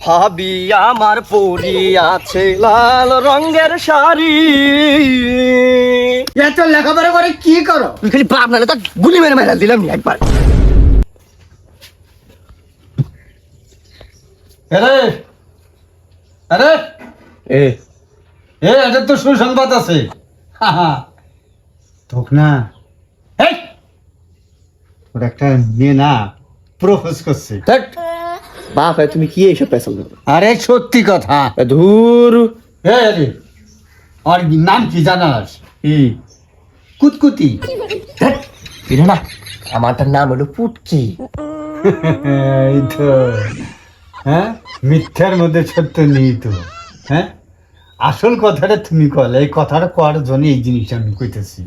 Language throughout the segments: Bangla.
ভাবি আমার পরি আছে লাল রঙের শাড়ি। এত লেখাপড়া করে কি করো? তুই খালি বাপ নালে তো গুলি মেরে মেরে দিলাম নি একবার। আরে আরে এটা তো সুসংবাদ আছে। তোক না ওর একটা মেয়ে না প্রপোজ করছে। বাপ তুমি কি এইসব পেছন? আরে সত্যি কথা। ধুর আরে ওর নাম কি জানাস? কুতকুতি। এটা না আমারটার নাম হলো পুটকি। এই তো হ্যাঁ, মিথ্যার মধ্যে সত্য নেই তো। হ্যাঁ, আসল কথাটা তুমি কলে, এই কথাটা করার জন্য এই জিনিসটা আমি কইতেছি।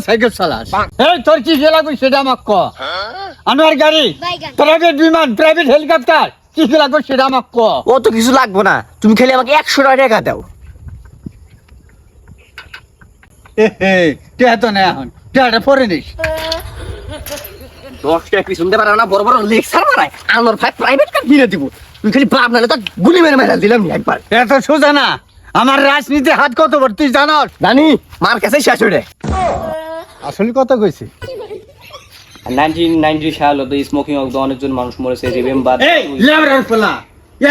সাইকেল চালাস? তোর কি লাগবে সেটা আমাকে ক। আমার গাড়ি, প্রাইভেট বিমান, প্রাইভেট হেলিকপ্টার, কি লাগবে সেটা আমাকে ক। ও তো কিছু লাগবো না, তুমি খালি আমাকে 100 টাকা দাও। তো না এখন টেয়াটা পরে নিস। 10 টাকা কি শুনতে পারো না? বড় বড় লেকচার মারায় আমার ভাই প্রাইভেট কার কিনে দিব। তুই খালি বাপ নালে তো গুলি মেরে মেরে দিলাম নি একবার। এত সোজা না, আমার রাজনীতি হাত কত বড় তুই জানাস? জানি, মার কাছে শেষ হয়ে। আসলে কথা কইছি। 1990 সালে স্মোকিং অফ অনেকজন মানুষ মরেছে। রিমেম্বার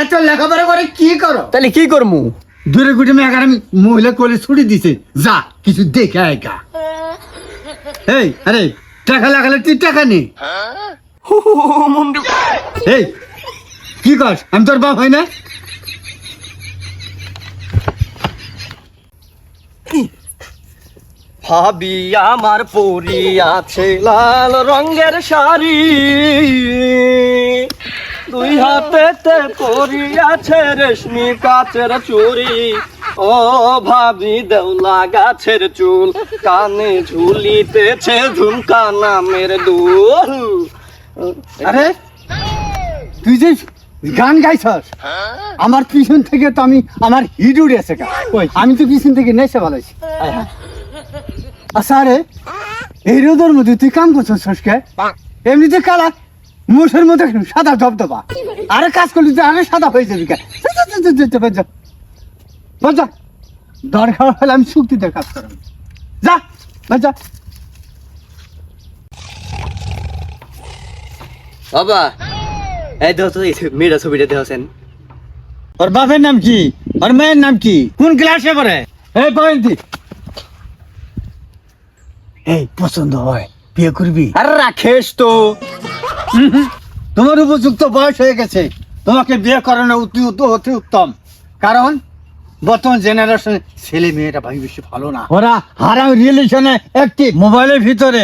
এত লেখাপড়া করে কি করো? তাহলে কি করমু? দূরে গুটে মেয়ে আমি মহিলা কোলে ছুটি দিছে, যা কিছু দেখে আয়কা। এই আরে টাকা লাগালে তুই টাকা নে। এই কি কর? আমি তোর বাপ হয় না? ভাবি আমার পরি আছে লাল রঙের শাড়ি, দুই হাতেতে পরি আছে রেশমি কাচের চুড়ি। ও ভাবি দেওলা গাছের চুল, কানে ঝুলিতেছে ঝুমকা নামের দুল। আরে তুই যে গান গাইছস, আমার পিছন থেকে তো আমি আমার হিট উড়েছে। আমি তো পিছন থেকে নেশে ভালোছি। আচ্ছা আরে এই রোদের মধ্যে তুই কাম করছস সসকে? এমনিতে কালা মুসের মধ্যে সাদা ধবধবা, আরে কাজ করলি তুই আরে সাদা হয়ে যাবি। যা দরকার হলে আমি চুক্তিতে কাজ করব। যা যা। বাবা এই দেখো তো মেয়েটা ছবিটা দেখছেন? ওর বাপের নাম কি? ওর মেয়ের নাম কি? কোন ক্লাসে পড়ে? এই পয়েন্টি এই পছন্দ হয় বিয়ে করবি? আরে রাখেস তো, তোমার উপযুক্ত বয়স হয়ে গেছে, তোমাকে বিয়ে করানো অতি উত্তম। কারণ বর্তমান জেনারেশনে ছেলে মেয়েরা ভাই বেশি ভালো না। ওরা হারাম রিলেশনে একটি মোবাইলের ভিতরে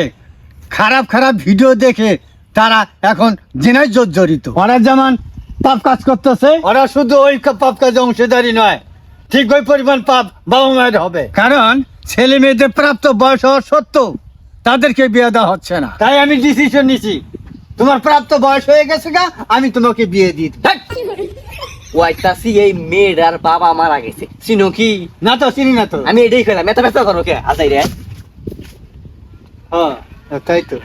খারাপ খারাপ ভিডিও দেখে তারা এখন জেনায় জড়িত। ওরা যেমন পাপ কাজ করতেছে, ওরা শুধু ওই পাপ কাজে অংশীদারি নয়, ঠিক ওই পরিমাণ পাপ বাবা মায়ের হবে। কারণ ছেলে মেয়েদের প্রাপ্ত বয়স হওয়া সত্ত্বেও তাদেরকে বিয়ে দেওয়া হচ্ছে না। তাই আমি ডিসিশন নিছি, তোমার প্রাপ্ত বয়স হয়ে গেছে গা, আমি তোমাকে বিয়ে দিই। ওয়াইতাসি এই মেয়েটার বাবা মারা গেছে, চিনো কি? না তো চিনি না তো। আমি এটাই খেলাম, এত ব্যস্ত করো কে? আসাই রে। হ্যাঁ তাই তো।